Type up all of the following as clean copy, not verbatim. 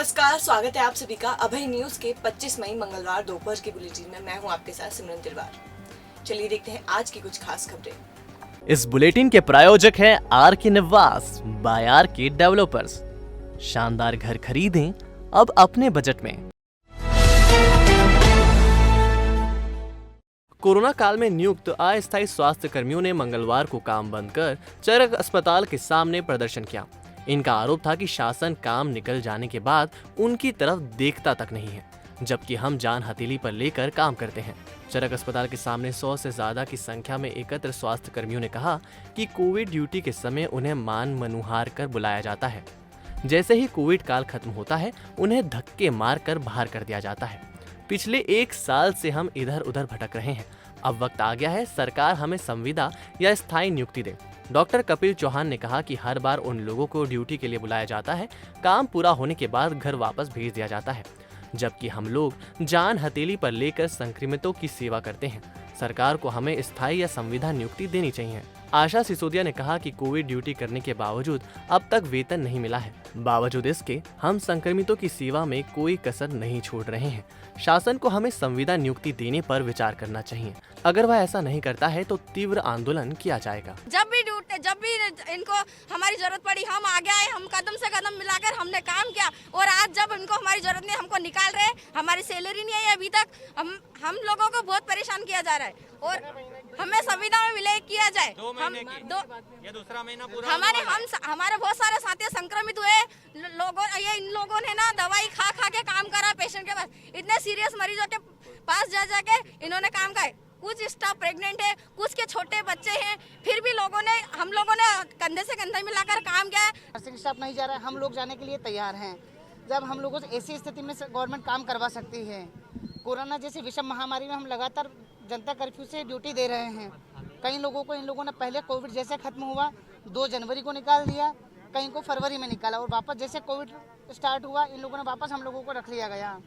नमस्कार, स्वागत है आप सभी का अभय न्यूज के 25 मई मंगलवार दोपहर के बुलेटिन में। मैं हूं आपके साथ सिमरन तिलवार। चलिए देखते हैं आज की कुछ खास खबरें। इस बुलेटिन के प्रायोजक हैं आर के निवास बाय आर के डेवलपर्स। शानदार घर खरीदें अब अपने बजट में। कोरोना काल में नियुक्त अस्थायी स्वास्थ्य कर्मियों ने मंगलवार को काम बंद कर चरक अस्पताल के सामने प्रदर्शन किया। इनका आरोप था कि शासन काम निकल जाने के बाद उनकी तरफ देखता तक नहीं है, जबकि हम जान हथेली पर लेकर काम करते हैं। चरक अस्पताल के सामने 100 से ज्यादा की संख्या में एकत्र स्वास्थ्य कर्मियों ने कहा कि कोविड ड्यूटी के समय उन्हें मान मनुहार कर बुलाया जाता है। जैसे ही कोविड काल खत्म होता है, उन्हें धक्के मार कर बाहर कर दिया जाता है। पिछले 1 साल से हम इधर उधर भटक रहे हैं। अब वक्त आ गया है सरकार हमें संविदा या स्थायी नियुक्ति दे। डॉक्टर कपिल चौहान ने कहा कि हर बार उन लोगों को ड्यूटी के लिए बुलाया जाता है, काम पूरा होने के बाद घर वापस भेज दिया जाता है, जबकि हम लोग जान हथेली पर लेकर संक्रमितों की सेवा करते हैं। सरकार को हमें स्थायी या संविदा नियुक्ति देनी चाहिए। आशा सिसोदिया ने कहा कि कोविड ड्यूटी करने के बावजूद अब तक वेतन नहीं मिला है। बावजूद इसके हम संक्रमितों की सेवा में कोई कसर नहीं छोड़ रहे हैं। शासन को हमें संविदा नियुक्ति देने पर विचार करना चाहिए। अगर वह ऐसा नहीं करता है तो तीव्र आंदोलन किया जाएगा। जब भी इनको हमारी जरूरत पड़ी, हम आगे आए, हम कदम से कदम मिलाकर हमने काम किया। और आज जब इनको हमारी जरूरत नहीं, हमको निकाल रहे, हमारी सैलरी नहीं आई अभी तक। हम लोगों को बहुत परेशान किया जा रहा है और हमें संविदा में विलय किया जाए। ये दूसरा महीना पूरा हमारे बहुत सारे साथी संक्रमित हुए लोगों। इन लोगों ने ना दवाई खा के काम करा पेशेंट के पास। इतने सीरियस मरीजों के पास जाके इन्होंने काम किया। कुछ स्टाफ प्रेग्नेंट है, कुछ के छोटे बच्चे हैं, फिर भी हम लोगों ने कंधे से कंधा मिलाकर काम किया है। नर्सिंग स्टाफ नहीं जा रहा है, हम लोग जाने के लिए तैयार हैं। जब हम लोगों से ऐसी स्थिति में गवर्नमेंट काम करवा सकती है। कोरोना जैसी विषम महामारी में हम लगातार जनता कर्फ्यू से ड्यूटी दे रहे हैं। कई लोगों को इन लोगों ने पहले कोविड जैसे खत्म हुआ 2 जनवरी को निकाल दिया, कहीं को फरवरी में निकाला और वापस जैसे कोविड स्टार्ट हुआ इन लोगों ने वापस हम लोगों को रख लिया गया।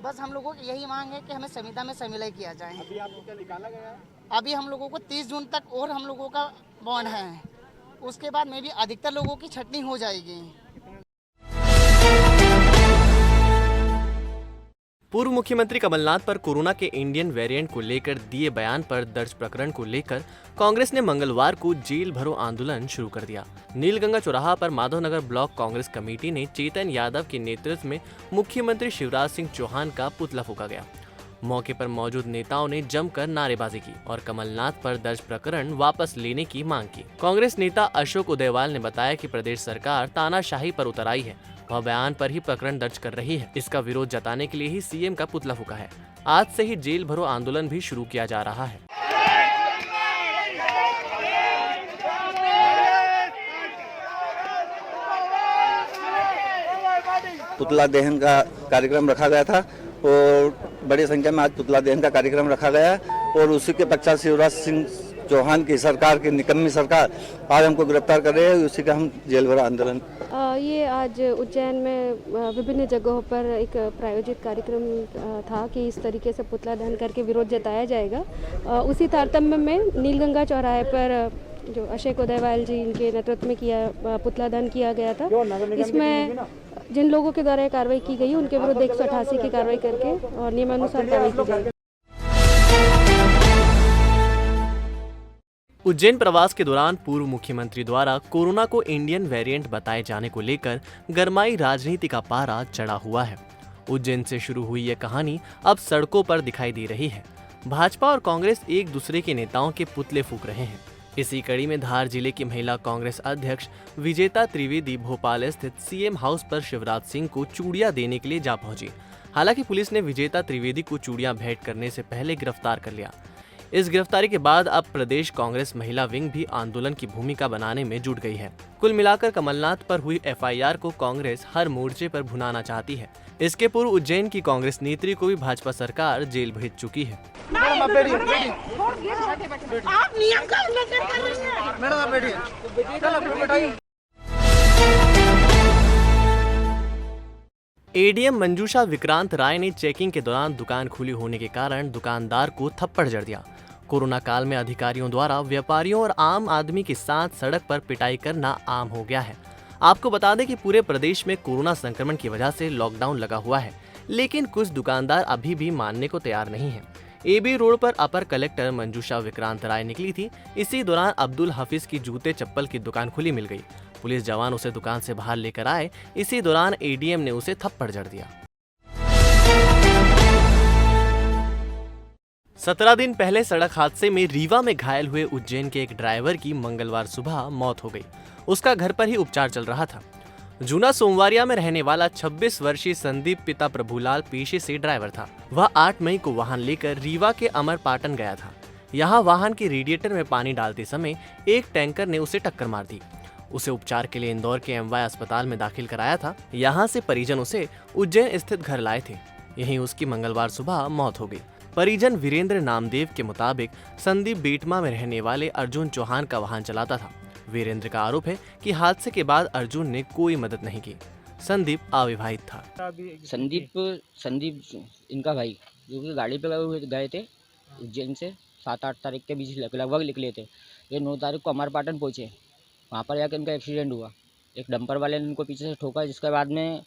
बस हम लोगों की यही मांग है कि हमें संविदा में संविलय किया जाए। अभी आपको क्या निकाला गया है? अभी हम लोगों को 30 जून तक और हम लोगों का बॉन्ड है। उसके बाद में भी अधिकतर लोगों की छटनी हो जाएगी। पूर्व मुख्यमंत्री कमलनाथ पर कोरोना के इंडियन वेरिएंट को लेकर दिए बयान पर दर्ज प्रकरण को लेकर कांग्रेस ने मंगलवार को जेल भरो आंदोलन शुरू कर दिया। नीलगंगा चौराहा पर माधवनगर ब्लॉक कांग्रेस कमेटी ने चेतन यादव के नेतृत्व में मुख्यमंत्री शिवराज सिंह चौहान का पुतला फूंका गया। मौके पर मौजूद नेताओं ने जमकर नारेबाजी की और कमलनाथ पर दर्ज प्रकरण वापस लेने की मांग की। कांग्रेस नेता अशोक उदयवाल ने बताया कि प्रदेश सरकार तानाशाही पर उतर आई है, वह बयान पर ही प्रकरण दर्ज कर रही है। इसका विरोध जताने के लिए ही सीएम का पुतला फूंका है। आज से ही जेल भरो आंदोलन भी शुरू किया जा रहा है। पुतला दहन का कार्यक्रम रखा गया था और बड़ी संख्या में आज पुतला दहन का कार्यक्रम रखा गया और उसी के पश्चात शिवराज सिंह चौहान की सरकार की निकम्मी सरकार आज हमको गिरफ्तार कर रही है। उसी का हम जेल भरो आंदोलन ये आज उज्जैन में विभिन्न जगहों पर एक प्रायोजित कार्यक्रम था कि इस तरीके से पुतला दहन करके विरोध जताया जाएगा। उसी तारतम्य में नीलगंगा चौराहे पर जो अशोक उदयवाल जी इनके नेतृत्व में पुतला दहन किया गया था। इसमें जिन लोगों के द्वारा कार्रवाई की गई उनके विरुद्ध 188 की कार्रवाई करके और नियमानुसार कार्रवाई की जाएगी। उज्जैन प्रवास के दौरान पूर्व मुख्यमंत्री द्वारा कोरोना को इंडियन वेरिएंट बताए जाने को लेकर गरमाई राजनीति का पारा चढ़ा हुआ है। उज्जैन से शुरू हुई ये कहानी अब सड़कों पर दिखाई दे रही है। भाजपा और कांग्रेस एक दूसरे के नेताओं के पुतले फूंक रहे हैं। इसी कड़ी में धार जिले की महिला कांग्रेस अध्यक्ष विजेता त्रिवेदी भोपाल स्थित सीएम हाउस पर शिवराज सिंह को चूड़ियां देने के लिए जा पहुंची। हालांकि पुलिस ने विजेता त्रिवेदी को चूड़ियां भेंट करने से पहले गिरफ्तार कर लिया। इस गिरफ्तारी के बाद अब प्रदेश कांग्रेस महिला विंग भी आंदोलन की भूमिका बनाने में जुट गई है। कुल मिलाकर कमलनाथ पर हुई एफआईआर को कांग्रेस हर मोर्चे पर भुनाना चाहती है। इसके पूर्व उज्जैन की कांग्रेस नेत्री को भी भाजपा सरकार जेल भेज चुकी है। एडीएम मंजूषा विक्रांत राय ने चेकिंग के दौरान दुकान खुली होने के कारण दुकानदार को थप्पड़ जड़ दिया। कोरोना काल में अधिकारियों द्वारा व्यापारियों और आम आदमी के साथ सड़क पर पिटाई करना आम हो गया है। आपको बता दें कि पूरे प्रदेश में कोरोना संक्रमण की वजह से लॉकडाउन लगा हुआ है, लेकिन कुछ दुकानदार अभी भी मानने को तैयार नहीं हैं। एबी रोड पर अपर कलेक्टर मंजूषा विक्रांत राय निकली थी। इसी दौरान अब्दुल हफीज की जूते चप्पल की दुकान खुली मिल गई। पुलिस जवान उसे दुकान से बाहर लेकर आए। इसी दौरान एडीएम ने उसे थप्पड़ जड़ दिया। 17 दिन पहले सड़क हादसे में रीवा में घायल हुए उज्जैन के एक ड्राइवर की मंगलवार सुबह मौत हो गई। उसका घर पर ही उपचार चल रहा था। जूना सोमवारिया में रहने वाला 26 वर्षीय संदीप पिता प्रभुलाल पेशे से ड्राइवर था। वह 8 मई को वाहन लेकर रीवा के अमरपाटन गया था। यहाँ वाहन के रेडिएटर में पानी डालते समय एक टैंकर ने उसे टक्कर मार दी। उसे उपचार के लिए इंदौर के एमवाय अस्पताल में दाखिल कराया था। यहाँ से परिजन उसे उज्जैन स्थित घर लाए थे। यहीं उसकी मंगलवार सुबह मौत हो गई। परिजन वीरेंद्र नामदेव के मुताबिक संदीप बेटमा में रहने वाले अर्जुन चौहान का वाहन चलाता था। वीरेंद्र का आरोप है कि हादसे के बाद अर्जुन ने कोई मदद नहीं की। संदीप अविवाहित था। संदीप इनका भाई जो कि गाड़ी पे गए थे उज्जैन से 7-8 तारीख के बीच लगभग निकले थे। ये 9 तारीख को अमरपाटन पहुँचे। वहाँ पर जाकर इनका एक्सीडेंट हुआ। एक डंपर वाले ने इनको पीछे से ठोका, जिसके बाद में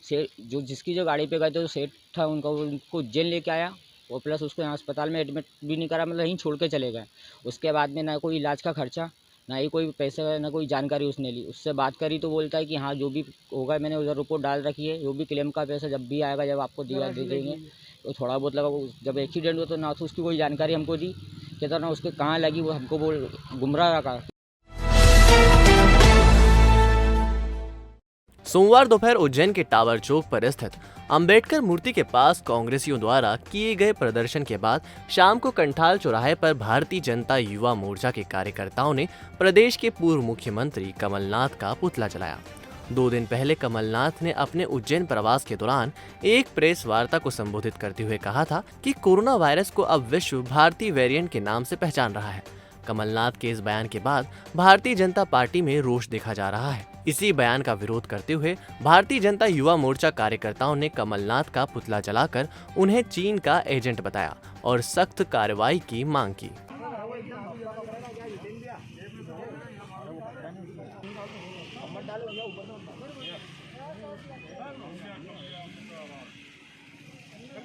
जिसकी जो गाड़ी पे गए थे, जो सेठ था उनको उज्जैन लेके आया और प्लस उसको यहाँ अस्पताल में एडमिट भी नहीं करा, मतलब यहीं छोड़ के चले गए। उसके बाद में ना कोई इलाज का खर्चा, ना ही कोई पैसे, ना कोई जानकारी उसने ली। उससे बात करी तो बोलता है कि हाँ जो भी होगा मैंने उधर रिपोर्ट डाल रखी है, जो भी क्लेम का पैसा जब भी आएगा, जब आपको दे देंगे। तो थोड़ा बहुत लगा। जब एक्सीडेंट हुआ तो ना तो उसकी कोई जानकारी हमको दी, कहता ना उसके कहाँ लगी वो हमको गुमराह रखा। सोमवार दोपहर उज्जैन के टावर चौक पर स्थित अंबेडकर मूर्ति के पास कांग्रेसियों द्वारा किए गए प्रदर्शन के बाद शाम को कंठाल चौराहे पर भारतीय जनता युवा मोर्चा के कार्यकर्ताओं ने प्रदेश के पूर्व मुख्यमंत्री कमलनाथ का पुतला जलाया। 2 दिन पहले कमलनाथ ने अपने उज्जैन प्रवास के दौरान एक प्रेस वार्ता को संबोधित करते हुए कहा था कि कोरोना वायरस को अब विश्व भारतीय वेरिएंट के नाम से पहचान रहा है। कमलनाथ के इस बयान के बाद भारतीय जनता पार्टी में रोष देखा जा रहा है। इसी बयान का विरोध करते हुए भारतीय जनता युवा मोर्चा कार्यकर्ताओं ने कमलनाथ का पुतला जलाकर उन्हें चीन का एजेंट बताया और सख्त कार्रवाई की मांग की।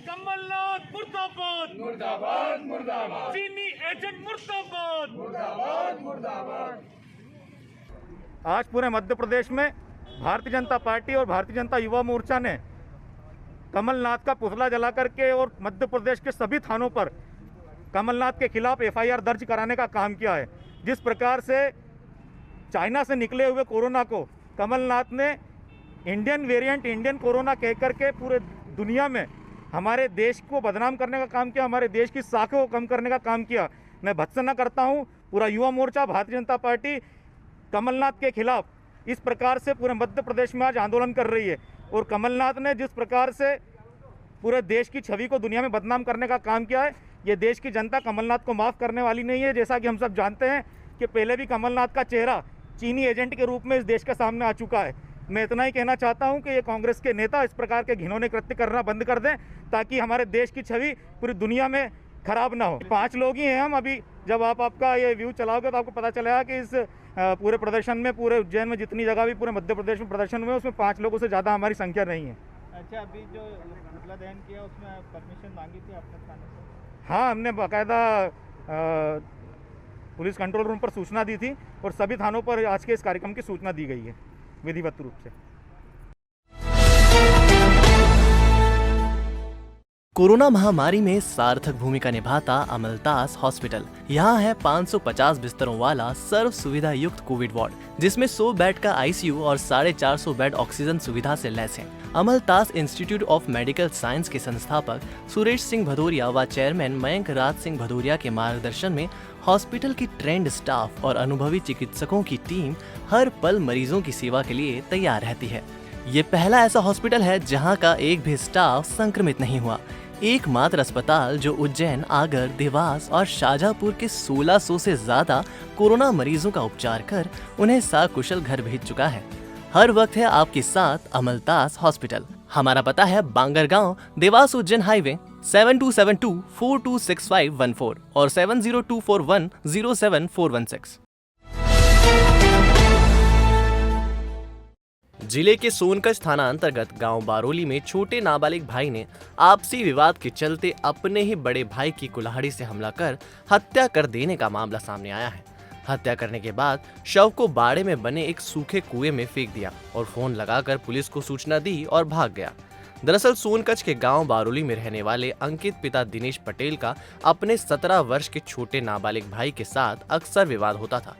कमलनाथ मुर्दाबाद मुर्दाबाद मुर्दाबाद, चीनी एजेंट मुर्दाबाद मुर्दाबाद मुर्दाबाद। आज पूरे मध्य प्रदेश में भारतीय जनता पार्टी और भारतीय जनता युवा मोर्चा ने कमलनाथ का पुतला जला करके और मध्य प्रदेश के सभी थानों पर कमलनाथ के खिलाफ एफआईआर दर्ज कराने का काम किया है। जिस प्रकार से चाइना से निकले हुए कोरोना को कमलनाथ ने इंडियन वेरिएंट, इंडियन कोरोना कह करके पूरे दुनिया में हमारे देश को बदनाम करने का काम किया, हमारे देश की साख को कम करने का काम किया। मैं भत्सना करता हूं, पूरा युवा मोर्चा भारतीय जनता पार्टी कमलनाथ के खिलाफ इस प्रकार से पूरे मध्य प्रदेश में आज आंदोलन कर रही है। और कमलनाथ ने जिस प्रकार से पूरे देश की छवि को दुनिया में बदनाम करने का काम किया है, ये देश की जनता कमलनाथ को माफ़ करने वाली नहीं है। जैसा कि हम सब जानते हैं कि पहले भी कमलनाथ का चेहरा चीनी एजेंट के रूप में इस देश के सामने आ चुका है। मैं इतना ही कहना चाहता हूं कि ये कांग्रेस के नेता इस प्रकार के घिनौने कृत्य करना बंद कर दें, ताकि हमारे देश की छवि पूरी दुनिया में खराब ना हो। 5 लोग ही हैं हम। अभी जब आपका ये व्यू चलाओगे तो आपको पता चलेगा कि इस पूरे प्रदर्शन में, पूरे उज्जैन में जितनी जगह भी पूरे मध्य प्रदेश में प्रदर्शन हुए, उसमें 5 लोगों से ज़्यादा हमारी संख्या नहीं है। अच्छा, अभी जो पुतला दहन किया उसमें परमिशन मांगी थी आपने थाने से? हाँ, हमने बाकायदा पुलिस कंट्रोल रूम पर सूचना दी थी और सभी थानों पर आज के इस कार्यक्रम की सूचना दी गई है विधिवत रूप से। कोरोना महामारी में सार्थक भूमिका निभाता अमलतास हॉस्पिटल। यहाँ है 550 बिस्तरों वाला सर्व सुविधा युक्त कोविड वार्ड, जिसमें 100 बेड का आईसीयू और 450 बेड ऑक्सीजन सुविधा से लैस है। अमलतास इंस्टीट्यूट ऑफ मेडिकल साइंस के संस्थापक सुरेश सिंह भदौरिया व चेयरमैन मयंक राज सिंह भदौरिया के मार्गदर्शन में हॉस्पिटल की ट्रेंड स्टाफ और अनुभवी चिकित्सकों की टीम हर पल मरीजों की सेवा के लिए तैयार रहती है। ये पहला ऐसा हॉस्पिटल है जहां का एक भी स्टाफ संक्रमित नहीं हुआ। एकमात्र अस्पताल जो उज्जैन, आगर, देवास और शाजापुर के 1600 से ज्यादा कोरोना मरीजों का उपचार कर उन्हें सकुशल घर भेज चुका है। हर वक्त है आपके साथ अमलतास हॉस्पिटल। हमारा पता है बांगरगांव, देवास उज्जैन हाईवे 7272426514 और 7024107416। जिले के सोनकच थाना अंतर्गत गांव बारोली में छोटे नाबालिग भाई ने आपसी विवाद के चलते अपने ही बड़े भाई की कुल्हाड़ी से हमला कर हत्या कर देने का मामला सामने आया है। हत्या करने के बाद शव को बाड़े में बने एक सूखे कुएं में फेंक दिया और फोन लगाकर पुलिस को सूचना दी और भाग गया। दरअसल सोनकच के गांव बारोली में रहने वाले अंकित पिता दिनेश पटेल का अपने 17 वर्ष के छोटे नाबालिग भाई के साथ अक्सर विवाद होता था।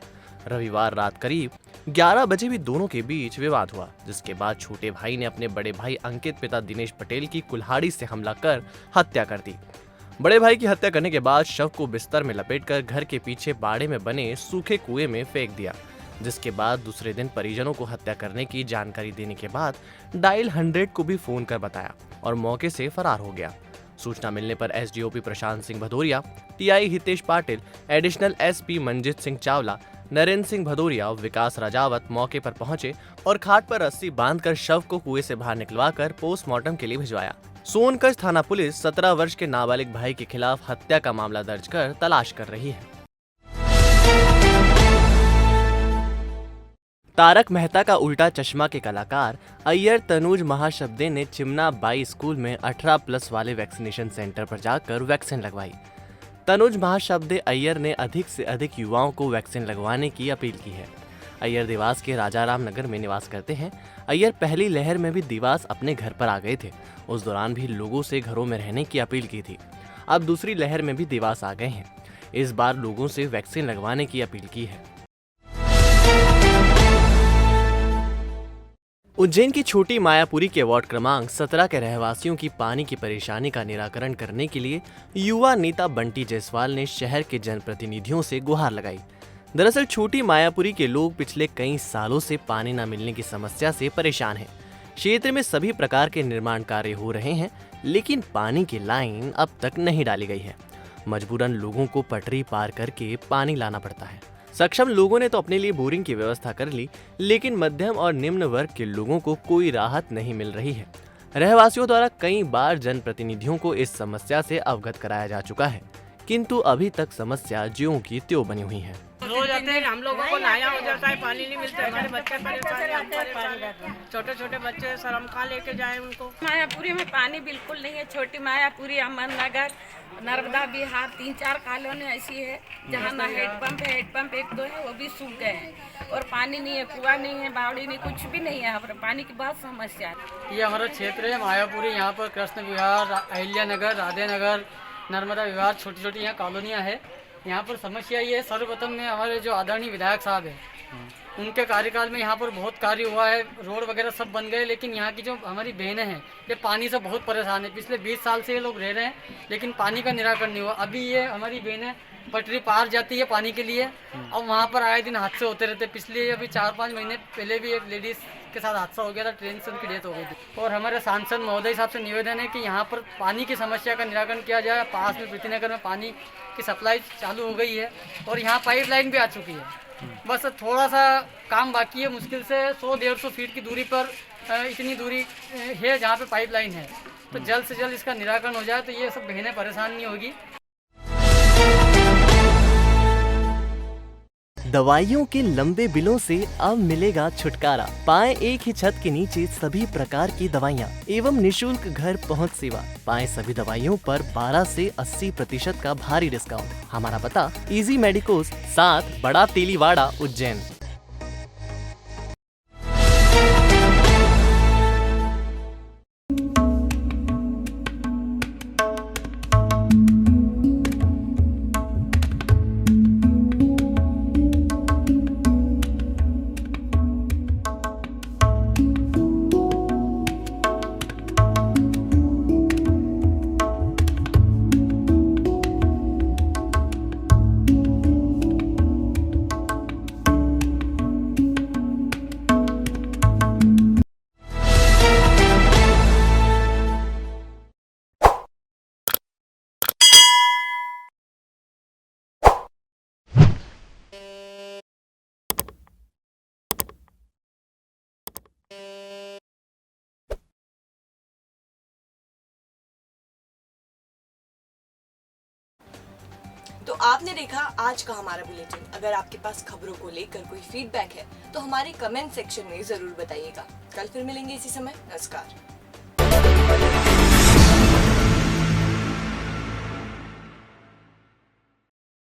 रविवार रात करीब 11 बजे भी दोनों के बीच विवाद हुआ, जिसके बाद छोटे भाई ने अपने बड़े भाई अंकित पिता दिनेश पटेल की कुल्हाड़ी से हमला कर हत्या कर दी। बड़े भाई की हत्या करने के बाद शव को बिस्तर में लपेटकर घर के पीछे बाड़े में बने सूखे कुएं में फेंक दिया, जिसके बाद दूसरे दिन परिजनों को हत्या करने की जानकारी देने के बाद डायल 100 को भी फोन कर बताया और मौके से फरार हो गया। सूचना मिलने पर SDOP Prashant Singh Bhadauria, TI Hitesh Patil, additional SP Manjit Singh Chawla, Narendra Singh Bhadauria, Vikas Rajawat मौके पर पहुंचे और खाट पर रस्सी बांधकर शव को कुएं से बाहर निकलवाकर पोस्टमार्टम के लिए भिजवाया। सोनकच थाना पुलिस 17 वर्ष के नाबालिग भाई के खिलाफ हत्या का मामला दर्ज कर तलाश कर रही है। तारक मेहता का उल्टा चश्मा के कलाकार अय्यर तनुज महाशब्दे ने चिमना बाई स्कूल में 18+ वाले वैक्सीनेशन सेंटर पर जाकर वैक्सीन लगवाई। तनुज महाशब्दे अय्यर ने अधिक से अधिक युवाओं को वैक्सीन लगवाने की अपील की है। अय्यर देवास के राजाराम नगर में निवास करते हैं। अय्यर पहली लहर में भी देवास अपने घर पर आ गए थे। उस दौरान भी लोगों से घरों में रहने की अपील की थी। अब दूसरी लहर में भी देवास आ गए हैं। इस बार लोगों से वैक्सीन लगवाने की अपील की है। उज्जैन की छोटी मायापुरी के वार्ड क्रमांक 17 के रहवासियों की पानी की परेशानी का निराकरण करने के लिए युवा नेता बंटी जायसवाल ने शहर के जनप्रतिनिधियों से गुहार लगाई। दरअसल छोटी मायापुरी के लोग पिछले कई सालों से पानी न मिलने की समस्या से परेशान हैं। क्षेत्र में सभी प्रकार के निर्माण कार्य हो रहे हैं, लेकिन पानी की लाइन अब तक नहीं डाली गई है। मजबूरन लोगों को पटरी पार करके पानी लाना पड़ता है। सक्षम लोगों ने तो अपने लिए बोरिंग की व्यवस्था कर ली, लेकिन मध्यम और निम्न वर्ग के लोगों को कोई राहत नहीं मिल रही है। रहवासियों द्वारा कई बार जनप्रतिनिधियों को इस समस्या से अवगत कराया जा चुका है, किंतु अभी तक समस्या ज्यों की त्यों बनी हुई है। रोज आते हैं, हम लोगों को नहाया हो जाता है, पानी नहीं मिलता है, हमारे बच्चे परेशान, छोटे छोटे बच्चे सर हम कहाँ लेके जाए उनको। मायापुरी में पानी बिल्कुल नहीं है। छोटी मायापुरी, अमन नगर, नर्मदा विहार, 3-4 कॉलोनी ऐसी है जहाँ ना हेडपम्प एक दो है, वो भी सूख गए हैं और पानी नहीं है, कुआं नहीं है, बावड़ी नहीं, कुछ भी नहीं है। यहाँ पर पानी की बहुत समस्या है। ये हमारा क्षेत्र है मायापुरी, यहाँ पर कृष्ण विहार, अहिल्या नगर, राधे नगर, नर्मदा विहार, छोटी छोटी यहाँ कॉलोनियाँ है। यहाँ पर समस्या ये है, सर्वप्रथम में हमारे जो आदरणीय विधायक साहब है, उनके कार्यकाल में यहाँ पर बहुत कार्य हुआ है, रोड वगैरह सब बन गए, लेकिन यहाँ की जो हमारी बहनें हैं ये पानी से बहुत परेशान है। पिछले 20 साल से ये लोग रह रहे हैं, लेकिन पानी का निराकरण नहीं हुआ। अभी ये हमारी बहनें पटरी पार जाती है पानी के लिए, और वहाँ पर आए दिन हादसे होते रहते। पिछले अभी 4-5 महीने पहले भी एक लेडीज़ के साथ हादसा हो गया था, ट्रेन से उनकी डेथ हो गई थी। और हमारे सांसद महोदय साहब से निवेदन है कि यहाँ पर पानी की समस्या का निराकरण किया जाए। पास में प्रीतिनगर में पानी की सप्लाई चालू हो गई है और यहाँ पाइपलाइन भी आ चुकी है, बस थोड़ा सा काम बाकी है। मुश्किल से 100-150 फीट की दूरी पर इतनी दूरी है जहाँ पे पाइपलाइन है, तो जल्द से जल्द इसका निराकरण हो जाए तो ये सब बहनें परेशान नहीं होगी। दवाइयों के लंबे बिलों से अब मिलेगा छुटकारा। पाएं एक ही छत के नीचे सभी प्रकार की दवाइयां एवं निशुल्क घर पहुंच सेवा। पाएं सभी दवाइयों पर 12 से 80% का भारी डिस्काउंट। हमारा पता इजी मेडिकोस 7 बड़ा तेलीवाड़ा उज्जैन। आपने देखा आज का हमारा बुलेटिन। अगर आपके पास खबरों को लेकर कोई फीडबैक है तो हमारे कमेंट सेक्शन में जरूर बताइएगा। कल फिर मिलेंगे इसी समय। नमस्कार।